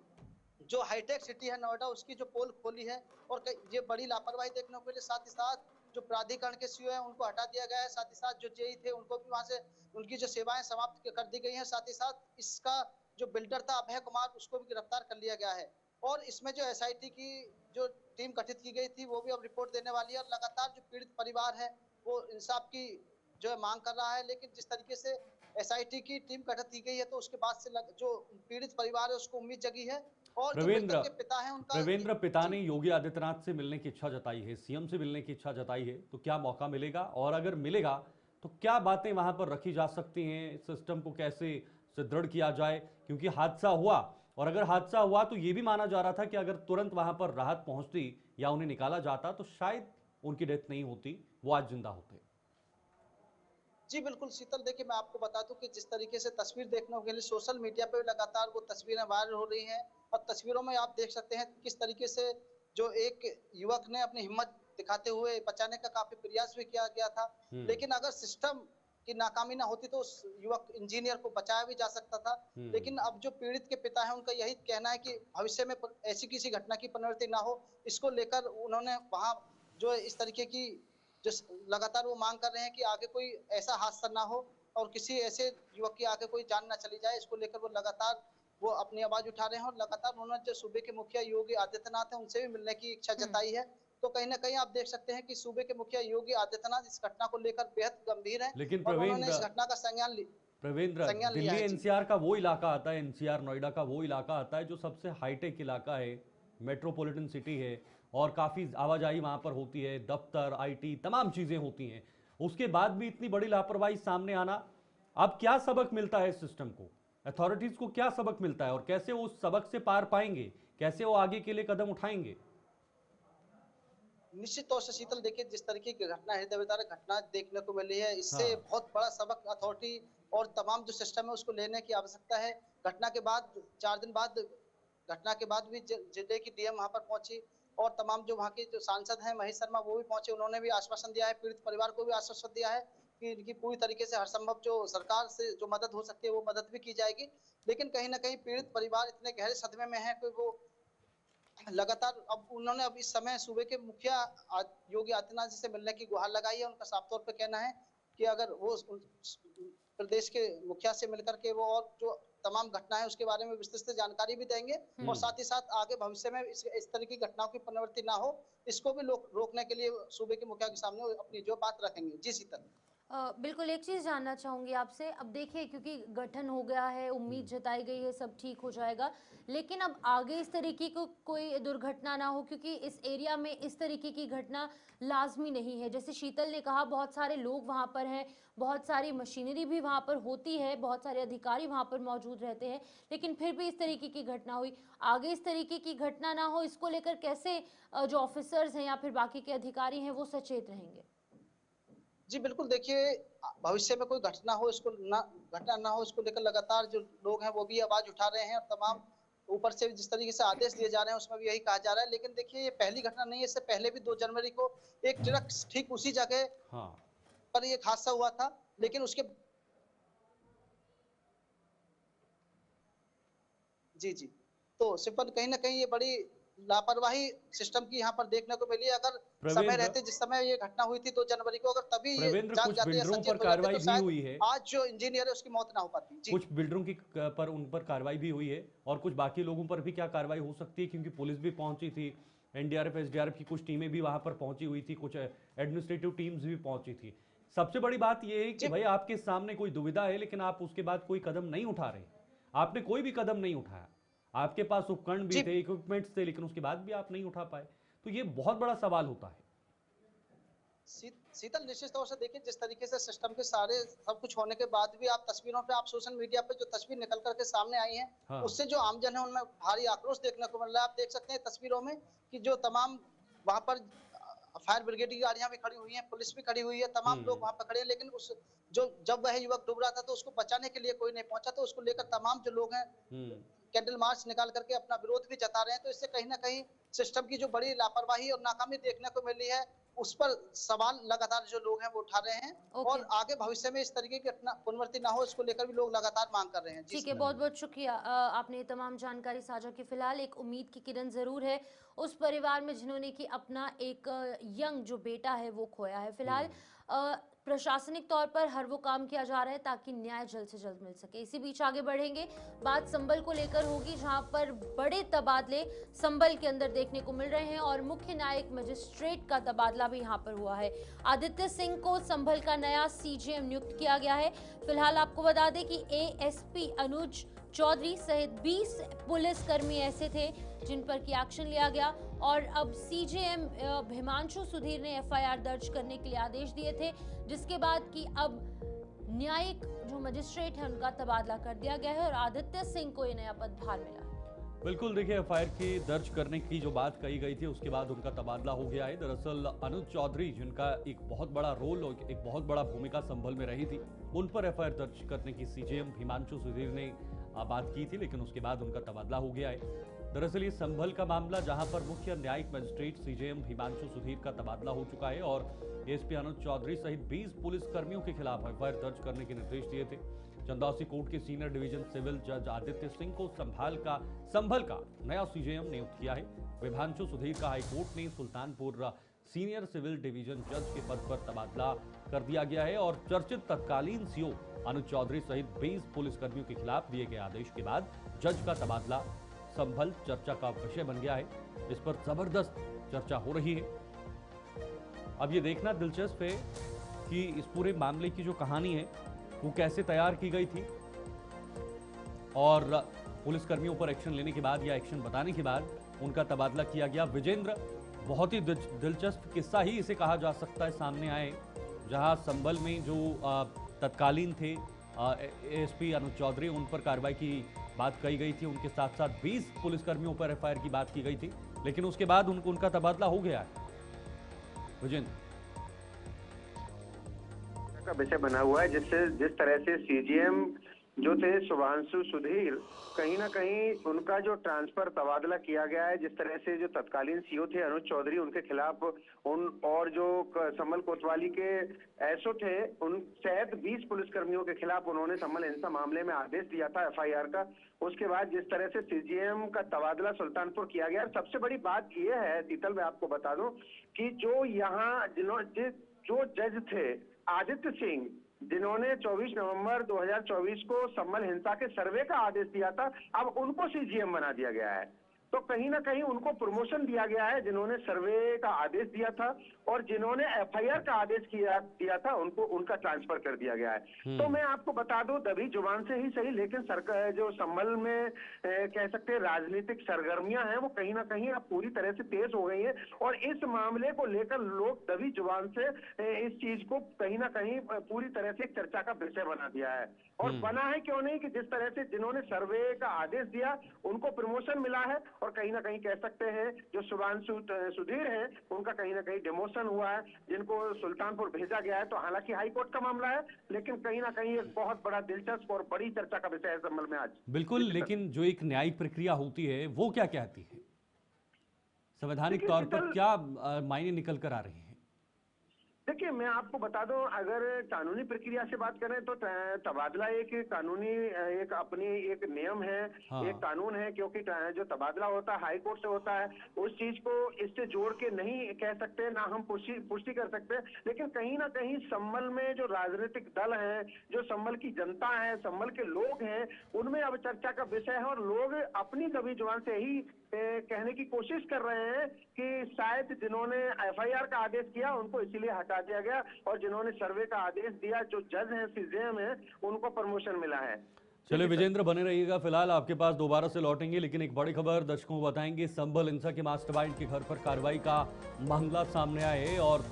जो हाईटेक सिटी है नोएडा उसकी जो पोल खोली है और ये बड़ी लापरवाही देखने को मिली। साथ ही साथ जो प्राधिकरण के CEO है उनको हटा दिया गया है, साथ ही साथ जो JE थे उनको भी वहां से उनकी जो सेवाएं समाप्त कर दी गई हैं। साथ ही साथ इसका जो बिल्डर था अभय कुमार उसको भी गिरफ्तार कर लिया गया है और इसमें जो SIT की जो टीम गठित की गई थी वो भी अब रिपोर्ट देने वाली है और लगातार जो पीड़ित परिवार है वो इंसाफ की जो है मांग कर रहा है। लेकिन जिस तरीके से SIT की टीम गठित की गई है तो उसके बाद से जो पीड़ित परिवार है उसको उम्मीद जगी है और जो मृतक के पिता है उनका प्रवीन्द्र, पिता ने योगी आदित्यनाथ से मिलने की इच्छा जताई है, CM से मिलने की इच्छा जताई है, तो क्या मौका मिलेगा? और अगर मिलेगा तो क्या बातें वहां पर रखी जा सकती हैं? सिस्टम को कैसे सुदृढ़ किया जाए? क्योंकि हादसा हुआ और अगर हादसा हुआ तो ये भी माना जा रहा था कि अगर तुरंत वहां पर राहत पहुंचती या उन्हें निकाला जाता तो शायद उनकी डेथ नहीं होती, वो आज जिंदा होते। जी बिल्कुल शीतल, देखिए मैं आपको बता दूं कि जिस तरीके से तस्वीर देखने के लिए सोशल मीडिया पे लगातार वो तस्वीरें वायरल हो रही हैं और तस्वीरों में आप देख सकते हैं किस तरीके से जो एक युवक ने अपनी हिम्मत दिखाते हुए बचाने का काफी प्रयास भी किया गया था। लेकिन अगर सिस्टम की नाकामी ना होती तो उस युवक इंजीनियर को बचाया भी जा सकता था। लेकिन अब जो पीड़ित के पिता है उनका यही कहना है कि भविष्य में ऐसी किसी घटना की पुनरावृत्ति ना हो, इसको लेकर उन्होंने वहां जो इस तरीके की जो लगातार वो मांग कर रहे हैं कि आगे कोई ऐसा हादसा ना हो और किसी ऐसे युवक की आगे कोई जान ना चली जाए, इसको लेकर वो लगातार वो अपनी आवाज उठा रहे हैं। और लगातार उन्होंने जो सूबे के मुखिया योगी आदित्यनाथ है उनसे भी मिलने की इच्छा जताई है। तो कहीं ना कहीं आप देख सकते हैं कि सूबे के मुखिया योगी आदित्यनाथ इस घटना को लेकर बेहद गंभीर है। लेकिन और उन्होंने इस घटना का संज्ञान दिल्ली NCR का वो इलाका आता है, NCR नोएडा का वो इलाका आता है जो सबसे हाईटेक इलाका है, मेट्रोपॉलिटन सिटी है और काफ़ी आवाजाही वहाँ पर होती है, दफ्तर, IT तमाम चीज़ें होती हैं। उसके बाद भी इतनी बड़ी लापरवाही सामने आना, अब क्या सबक मिलता है सिस्टम को? अथॉरिटीज़ को क्या सबक मिलता है और कैसे वो उस सबक से पार पाएंगे? कैसे वो आगे के लिए कदम उठाएंगे? निश्चित तौर से शीतल, देखिए जिस तरीके की घटना हृदय विदारक घटना देखने को मिली है इससे बहुत बड़ा सबक अथॉरिटी और तमाम जो सिस्टम है उसको लेने की आवश्यकता है। घटना के बाद 4 दिन बाद घटना के बाद भी जिले की DM वहां पर पहुंची और तमाम जो वहाँ के जो सांसद हैं महेश शर्मा वो भी पहुंचे। उन्होंने भी आश्वासन दिया है, पीड़ित परिवार को भी आश्वासन दिया है कि इनकी पूरी तरीके से हर संभव जो सरकार से जो मदद हो सकती है वो मदद भी की जाएगी। लेकिन कहीं ना कहीं पीड़ित परिवार इतने गहरे सदमे में है कि वो लगातार अब उन्होंने अब इस समय सूबे के मुखिया योगी आदित्यनाथ जी से मिलने की गुहार लगाई है। उनका साफ तौर पे कहना है कि अगर वो प्रदेश के मुखिया से मिलकर के वो और जो तमाम घटना है उसके बारे में विस्तृत से जानकारी भी देंगे और साथ ही साथ आगे भविष्य में इस तरह की घटनाओं की पुनरावृत्ति ना हो, इसको भी रोकने के लिए सूबे के मुखिया के सामने अपनी जो बात रखेंगे। जी शीतल। बिल्कुल, एक चीज़ जानना चाहूँगी आपसे। अब देखिए, क्योंकि गठन हो गया है, उम्मीद जताई गई है सब ठीक हो जाएगा, लेकिन अब आगे इस तरीके को कोई दुर्घटना ना हो, क्योंकि इस एरिया में इस तरीके की घटना लाजमी नहीं है। जैसे शीतल ने कहा, बहुत सारे लोग वहाँ पर हैं, बहुत सारी मशीनरी भी वहाँ पर होती है, बहुत सारे अधिकारी वहाँ पर मौजूद रहते हैं, लेकिन फिर भी इस तरीके की घटना हुई। आगे इस तरीके की घटना ना हो, इसको लेकर कैसे जो ऑफिसर्स हैं या फिर बाकी के अधिकारी हैं वो सचेत रहेंगे? जी बिल्कुल, देखिए भविष्य में कोई घटना ना हो इसको लेकर लगातार जो लोग हैं वो भी आवाज उठा रहे हैं और तमाम ऊपर से जिस तरीके से आदेश दिए जा रहे हैं उसमें भी यही कहा जा रहा है। लेकिन देखिए ये पहली घटना नहीं है, इससे पहले भी 2 जनवरी को एक ट्रक ठीक उसी जगह हाँ। पर एक हादसा हुआ था, लेकिन उसके जी। तो सिंपल कहीं ना कहीं ये बड़ी लापरवाही सिस्टम की यहाँ पर देखने को मिली। अगर समय रहते जिस समय ये घटना हुई थी 2 जनवरी को, अगर तभी ये जाग जाते या सचेत हो जाते तो शायद आज जो इंजीनियर है उसकी मौत ना हो पाती। जी। कुछ बिल्डरों की पर उन पर कार्रवाई भी हुई है और कुछ बाकी लोगों पर भी क्या कार्रवाई हो सकती है, क्योंकि पुलिस भी पहुंची थी, एनडीआरएफ एसडीआरएफ की कुछ टीमें भी वहां पर पहुंची हुई थी, कुछ एडमिनिस्ट्रेटिव टीम्स भी पहुंची थी। सबसे बड़ी बात यह है कि भाई आपके सामने कोई दुविधा है लेकिन आप उसके बाद कोई कदम नहीं उठा रहे। आपने कोई भी कदम नहीं उठाया, आपके पास उपकरण भी थे, इक्विपमेंट्स थे, लेकिन उसके बाद भी आप नहीं उठा पाए, तो ये बहुत बड़ा सवाल होता है। शीतल, निश्चित तौर से देखिए जिस तरीके से सिस्टम के सारे सब कुछ होने के बाद भी आप तस्वीरों पे, आप सोशल मीडिया पे जो तस्वीर निकल करके सामने आई है, हाँ। उससे जो आमजन है उनमें भारी आक्रोश देखने को मिल रहा है। आप देख सकते हैं तस्वीरों में कि जो तमाम वहां पर फायर ब्रिगेड की गाड़ियां भी खड़ी हुई हैं, पुलिस भी खड़ी हुई है, तमाम लोग वहां पर खड़े हैं, लेकिन उस जब वह युवक डूब रहा था तो उसको बचाने के लिए कोई नहीं पहुंचा। तो उसको लेकर तमाम जो लोग हैं कैंडल मार्च निकाल करके अपना विरोध भी जता रहे हैं। तो इससे कहीं ना कहीं सिस्टम की जो बड़ी लापरवाही और नाकामी देखने को मिली है उस पर सवाल लगातार जो लोग हैं वो उठा रहे हैं और आगे भविष्य में इस तरीके की घटना पुनरावृत्ति ना हो इसको लेकर भी लोग लगातार मांग कर रहे हैं। ठीक है, बहुत बहुत शुक्रिया, आपने तमाम जानकारी साझा की। फिलहाल एक उम्मीद की किरण जरूर है उस परिवार में जिन्होंने कि अपना एक यंग जो बेटा है वो खोया है। फिलहाल प्रशासनिक तौर पर हर वो काम किया जा रहा है ताकि न्याय जल्द से जल्द मिल सके। इसी बीच आगे बढ़ेंगे, बात संभल को लेकर होगी, जहां पर बड़े तबादले संभल के अंदर देखने को मिल रहे हैं और मुख्य न्यायिक मजिस्ट्रेट का तबादला भी यहां पर हुआ है। आदित्य सिंह को संभल का नया सीजेएम नियुक्त किया गया है। फिलहाल आपको बता दें कि एएसपी अनुज चौधरी सहित 20 पुलिसकर्मी ऐसे थे जिन पर की एक्शन लिया गया और अब सीजेएम हिमांशु सुधीर ने एफआईआर दर्ज करने के लिए आदेश दिए थे, जिसके बाद कि अब न्यायिक जो मजिस्ट्रेट है उनका तबादला कर दिया गया है और आदित्य सिंह को ये नया पदभार मिला है। बिल्कुल, देखिए एफआईआर की दर्ज करने की जो बात कही गई थी उसके बाद उनका तबादला हो गया है। दरअसल अनुज चौधरी जिनका एक बहुत बड़ा रोल और एक बहुत बड़ा भूमिका संभल में रही थी, उन पर एफआईआर दर्ज करने की सीजेएम हिमांशु सुधीर ने बात की थी, लेकिन उसके बाद उनका तबादला हो गया है। दरअसल ये संभल का मामला जहां पर मुख्य न्यायिक मजिस्ट्रेट सीजेएम हिमांशु सुधीर का तबादला हो चुका है और एसपी अनुज चौधरी सहित 20 पुलिसकर्मियों के खिलाफ एफआईआर दर्ज करने के निर्देश दिए थे। चंदौसी कोर्ट के सीनियर डिवीजन सिविल जज आदित्य सिंह को संभल का नया सीजेएम नियुक्त किया है। हिमांशु सुधीर का हाईकोर्ट ने सुल्तानपुर सीनियर सिविल डिवीजन जज के पद पर तबादला कर दिया गया है और चर्चित तत्कालीन सीओ अनुज चौधरी सहित 20 पुलिसकर्मियों के खिलाफ दिए गए आदेश के बाद जज का तबादला संभल चर्चा का विषय बन गया है। इस पर जबरदस्त चर्चा हो रही है। अब ये देखना दिलचस्प है कि इस पूरे मामले की जो कहानी है वो कैसे तैयार की गई थी और पुलिसकर्मियों पर एक्शन लेने के बाद या एक्शन बताने के बाद उनका तबादला किया गया। विजेंद्र, बहुत ही दिलचस्प किस्सा ही इसे कहा जा सकता है, सामने आए, जहां संभल में जो तत्कालीन थे एएसपी अनुज चौधरी, उन पर कार्रवाई की बात कही गई थी, उनके साथ साथ 20 पुलिसकर्मियों पर एफआईआर की बात की गई थी, लेकिन उसके बाद उनका तबादला हो गया है। विजेंद्र का विषय बना हुआ है, जिस तरह से सीजीएम जो थे शुभांशु सुधीर, कहीं ना कहीं उनका जो ट्रांसफर तबादला किया गया है, जिस तरह से जो तत्कालीन सीओ थे अनुज चौधरी, उनके खिलाफ उन और जो संभल कोतवाली के एसओ थे, उन शायद 20 पुलिसकर्मियों के खिलाफ उन्होंने संभल हिंसा मामले में आदेश दिया था एफआईआर का। उसके बाद जिस तरह से सीजीएम का तबादला सुल्तानपुर किया गया, सबसे बड़ी बात यह है शीतल, मैं आपको बता दूं कि जो यहाँ जो जज थे आदित्य सिंह, जिन्होंने 24 नवंबर 2024 को संभल हिंसा के सर्वे का आदेश दिया था, अब उनको सीजीएम बना दिया गया है। तो कहीं ना कहीं उनको प्रमोशन दिया गया है, जिन्होंने सर्वे का आदेश दिया था और जिन्होंने एफआईआर का आदेश दिया था, उनको उनका ट्रांसफर कर दिया गया है। तो मैं आपको बता दूं, दबी जुबान से ही सही, लेकिन सरकार जो संभल में कह सकते हैं राजनीतिक सरगर्मियां हैं, वो कहीं ना कहीं अब पूरी तरह से तेज हो गई है और इस मामले को लेकर लोग दबी जुबान से इस चीज को कहीं ना कहीं पूरी तरह से एक चर्चा का विषय बना दिया है। और बना है क्यों नहीं कि जिस तरह से जिन्होंने सर्वे का आदेश दिया उनको प्रमोशन मिला है, और कहीं ना कहीं कह सकते हैं जो शुभांशु सुधीर हैं उनका कहीं ना कहीं डिमोशन हुआ है, जिनको सुल्तानपुर भेजा गया है। तो हालांकि हाई कोर्ट का मामला है, लेकिन कहीं ना कहीं एक बहुत बड़ा दिलचस्प और बड़ी चर्चा का विषय है संभल में आज। बिल्कुल, लेकिन जो एक न्यायिक प्रक्रिया होती है वो क्या कहती है, संवैधानिक तौर पर क्या मायने निकल कर आ रही है? देखिए, मैं आपको बता दूं, अगर कानूनी प्रक्रिया से बात करें तो तबादला एक कानूनी एक अपनी एक नियम है, एक कानून है, क्योंकि जो तबादला होता है हाई कोर्ट से होता है। उस चीज को इससे जोड़ के नहीं कह सकते, ना हम पुष्टि कर सकते। लेकिन कहीं ना कहीं संभल में जो राजनीतिक दल है, जो संभल की जनता है, संभल के लोग हैं, उनमें अब चर्चा का विषय है और लोग अपनी दबी जुबान से ही कहने की कोशिश कर रहे हैं कि शायद जिन्होंने एफआईआर का आदेश किया उनको इसीलिए हटा दिया गया, और जिन्होंने सर्वे का आदेश दिया, जो जज हैं सीजेएम हैं, उनको प्रमोशन मिला है। चलिए विजेंद्र, बने रहिएगा, फिलहाल आपके पास दोबारा से लौटेंगे, लेकिन एक बड़ी खबर दर्शकों को बताएंगे। संभल हिंसा के मास्टरमाइंड के घर पर कार्रवाई का मामला सामने आया है और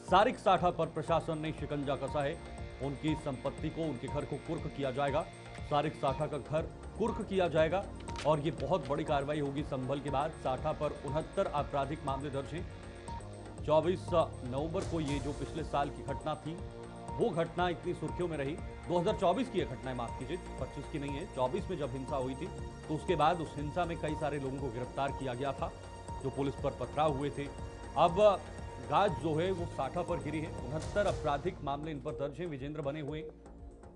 सारिक साठा पर प्रशासन ने शिकंजा कसा है। उनकी संपत्ति को, उनके घर को कुर्क किया जाएगा, सारिक साठा का घर कुर्क किया जाएगा और ये बहुत बड़ी कार्रवाई होगी। संभल के बाद साठा पर 69 आपराधिक मामले दर्ज हैं। 24 नवंबर को ये जो पिछले साल की घटना थी, वो घटना इतनी सुर्खियों में रही। 2024 की ये घटना है, माफ कीजिए, 25 की नहीं है, 24 में जब हिंसा हुई थी तो उसके बाद उस हिंसा में कई सारे लोगों को गिरफ्तार किया गया था जो पुलिस पर पथराव हुए थे। अब गाज जो है वो साठा पर गिरी है। 69 आपराधिक मामले इन पर दर्ज हैं। विजेंद्र बने हुए।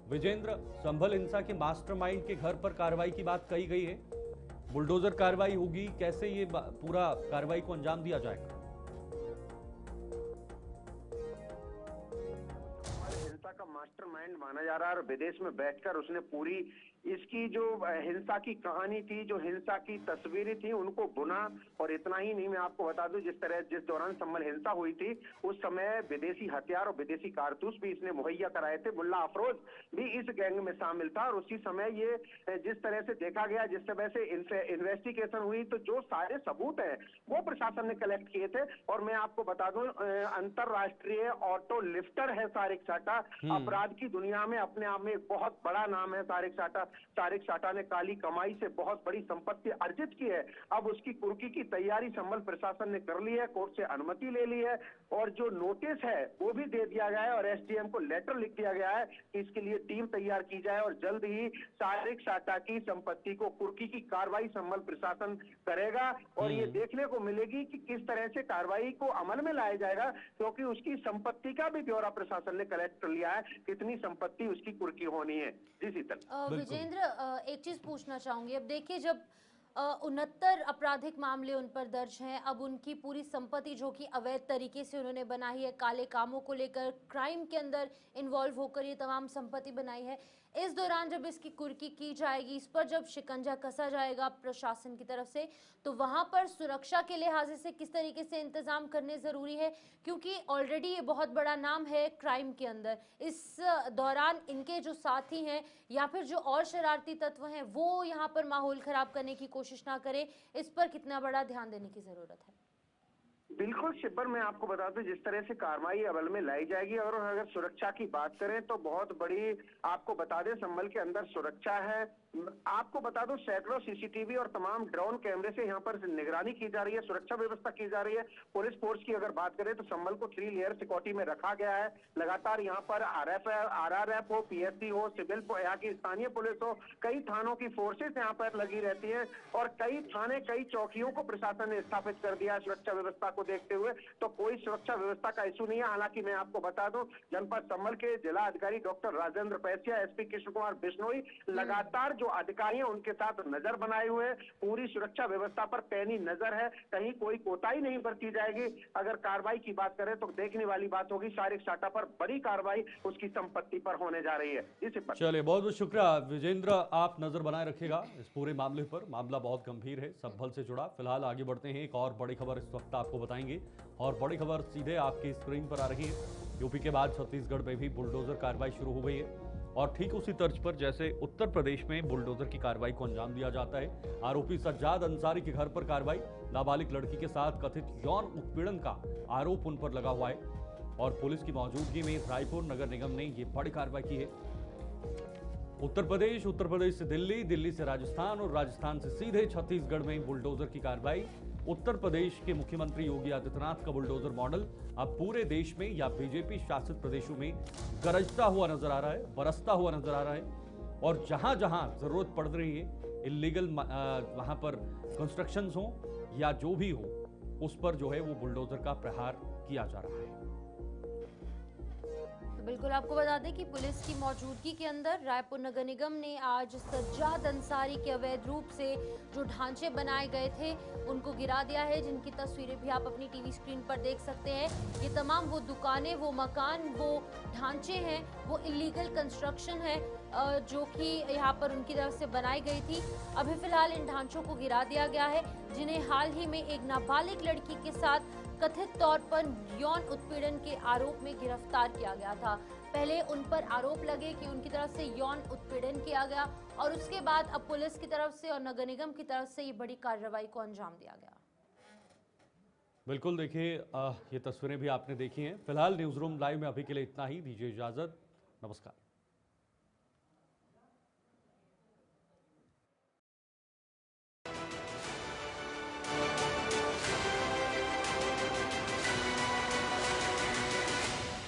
विजेंद्र, संभल हिंसा के मास्टरमाइंड के घर पर कार्रवाई की बात कही गई है, बुलडोजर कार्रवाई होगी, कैसे ये पूरा कार्रवाई को अंजाम दिया जाएगा? हिंसा का मास्टरमाइंड माना जा रहा है और विदेश में बैठकर उसने पूरी इसकी जो हिंसा की कहानी थी, जो हिंसा की तस्वीरें थी, उनको बुना। और इतना ही नहीं, मैं आपको बता दूं, जिस दौरान संभल हिंसा हुई थी उस समय विदेशी हथियार और विदेशी कारतूस भी इसने मुहैया कराए थे। मुल्ला अफरोज भी इस गैंग में शामिल था और उसी समय ये जिस तरह से देखा गया, जिस तरह से इन्वेस्टिगेशन हुई, तो जो सारे सबूत हैं वो प्रशासन ने कलेक्ट किए थे। और मैं आपको बता दूं, अंतरराष्ट्रीय ऑटो लिफ्टर है सारिक साठा। अपराध की दुनिया में अपने आप में एक बहुत बड़ा नाम है सारिक साठा। सारिक साठा ने काली कमाई से बहुत बड़ी संपत्ति अर्जित की है। अब उसकी कुर्की की तैयारी संभल प्रशासन ने कर ली है, कोर्ट से अनुमति ले ली है और जो नोटिस है वो भी दे दिया गया है और एसडीएम को लेटर लिख दिया गया है कि इसके लिए टीम तैयार की जाए और जल्द ही सारिक साठा की संपत्ति को कुर्की की कार्रवाई संभल प्रशासन करेगा। और ये देखने को मिलेगी कि किस तरह से कार्रवाई को अमल में लाया जाएगा, क्योंकि उसकी संपत्ति का भी ब्यौरा प्रशासन ने कलेक्ट कर लिया है, कितनी संपत्ति उसकी कुर्की होनी है। जी शीतल। विजेंद्र, एक चीज पूछना चाहूंगी। अब देखिए, जब 69 आपराधिक मामले उन पर दर्ज हैं, अब उनकी पूरी संपत्ति जो कि अवैध तरीके से उन्होंने बनाई है, काले कामों को लेकर क्राइम के अंदर इन्वॉल्व होकर ये तमाम संपत्ति बनाई है, इस दौरान जब इसकी कुर्की की जाएगी, इस पर जब शिकंजा कसा जाएगा प्रशासन की तरफ से, तो वहां पर सुरक्षा के लिहाज से किस तरीके से इंतजाम करने जरूरी है? क्योंकि ऑलरेडी ये बहुत बड़ा नाम है क्राइम के अंदर। इस दौरान इनके जो साथी हैं या फिर जो और शरारती तत्व हैं वो यहाँ पर माहौल खराब करने की कोशिश ना करें, इस पर कितना बड़ा ध्यान देने की जरूरत है? बिल्कुल शिब्बर, मैं आपको बता दूं, जिस तरह से कार्रवाई अमल में लाई जाएगी और अगर सुरक्षा की बात करें तो बहुत बड़ी, आपको बता दें, संभल के अंदर सुरक्षा है आपको बता दूं, सैकड़ों सीसीटीवी और तमाम ड्रोन कैमरे से यहाँ पर निगरानी की जा रही है, सुरक्षा व्यवस्था की जा रही है। पुलिस फोर्स की अगर बात करें तो संभल को 3 लेयर सिक्योरिटी में रखा गया है। लगातार यहाँ पर आरआरएफ हो, पीएससी हो, सिविल यहाँ की स्थानीय पुलिस हो, कई थानों की फोर्सेस यहाँ पर लगी रहती है और कई थाने, कई चौकियों को प्रशासन ने स्थापित कर दिया सुरक्षा व्यवस्था को देखते हुए। तो कोई सुरक्षा व्यवस्था का इशू नहीं है। हालांकि मैं आपको बता दूं, जनपद संभल के जिला अधिकारी डॉक्टर राजेंद्र पैसिया, एसपी कृष्ण कुमार बिश्नोई लगातार जो अधिकारी हैं उनके साथ नजर बनाए हुए, पूरी सुरक्षा व्यवस्था पर पैनी नजर है, कहीं कोई कोताही नहीं बरती जाएगी। अगर कार्रवाई की बात करें तो देखने वाली बात होगी, शारीरिक साटा पर बड़ी कार्रवाई उसकी संपत्ति पर होने जा रही है। चलिए, बहुत बहुत शुक्रिया विजेंद्र, आप नजर बनाए रखिएगा इस पूरे मामले पर। मामला बहुत गंभीर है, संभल से जुड़ा। फिलहाल आगे बढ़ते हैं, एक और बड़ी खबर इस वक्त आपको बताएंगे और बड़ी खबर सीधे आपकी स्क्रीन पर आ रही है। यूपी के बाद छत्तीसगढ़ में भी बुलडोजर कार्रवाई शुरू हो गई है और ठीक उसी तर्ज पर जैसे उत्तर प्रदेश में बुलडोजर की कार्रवाई को अंजाम दिया जाता है। आरोपी सज्जाद अंसारी के घर पर कार्रवाई, नाबालिग लड़की के साथ कथित यौन उत्पीड़न का आरोप उन पर लगा हुआ है और पुलिस की मौजूदगी में रायपुर नगर निगम ने ये बड़ी कार्रवाई की है। उत्तर प्रदेश से दिल्ली, दिल्ली से राजस्थान और राजस्थान से सीधे छत्तीसगढ़ में बुलडोजर की कार्रवाई। उत्तर प्रदेश के मुख्यमंत्री योगी आदित्यनाथ का बुलडोजर मॉडल अब पूरे देश में या बीजेपी शासित प्रदेशों में गरजता हुआ नजर आ रहा है, बरसता हुआ नजर आ रहा है और जहां जहां जरूरत पड़ रही है इलीगल वहां पर कंस्ट्रक्शंस हो या जो भी हो, उस पर जो है वो बुलडोजर का प्रहार किया जा रहा है। बिल्कुल आपको बता दें कि पुलिस की मौजूदगी के अंदर रायपुर नगर निगम ने आज सज्जाद अंसारी के अवैध रूप से जो ढांचे बनाए गए थे उनको गिरा दिया है, जिनकी तस्वीरें भी आप अपनी टीवी स्क्रीन पर देख सकते हैं। ये तमाम वो दुकानें, वो मकान, वो ढांचे हैं, वो इलीगल कंस्ट्रक्शन है जो कि यहाँ पर उनकी तरफ से बनाई गई थी। अभी फिलहाल इन ढांचों को गिरा दिया गया है, जिन्हें हाल ही में एक नाबालिग लड़की के साथ कथित तौर पर यौन उत्पीड़न के आरोप में गिरफ्तार किया गया था। पहले उन पर आरोप लगे कि उनकी तरफ से यौन उत्पीड़न किया गया और उसके बाद अब पुलिस की तरफ से और नगर निगम की तरफ से ये बड़ी कार्रवाई को अंजाम दिया गया। बिल्कुल, देखिए ये तस्वीरें भी आपने देखी हैं। फिलहाल न्यूज़ रूम लाइव में अभी के लिए इतना ही। दीजिए इजाजत, नमस्कार।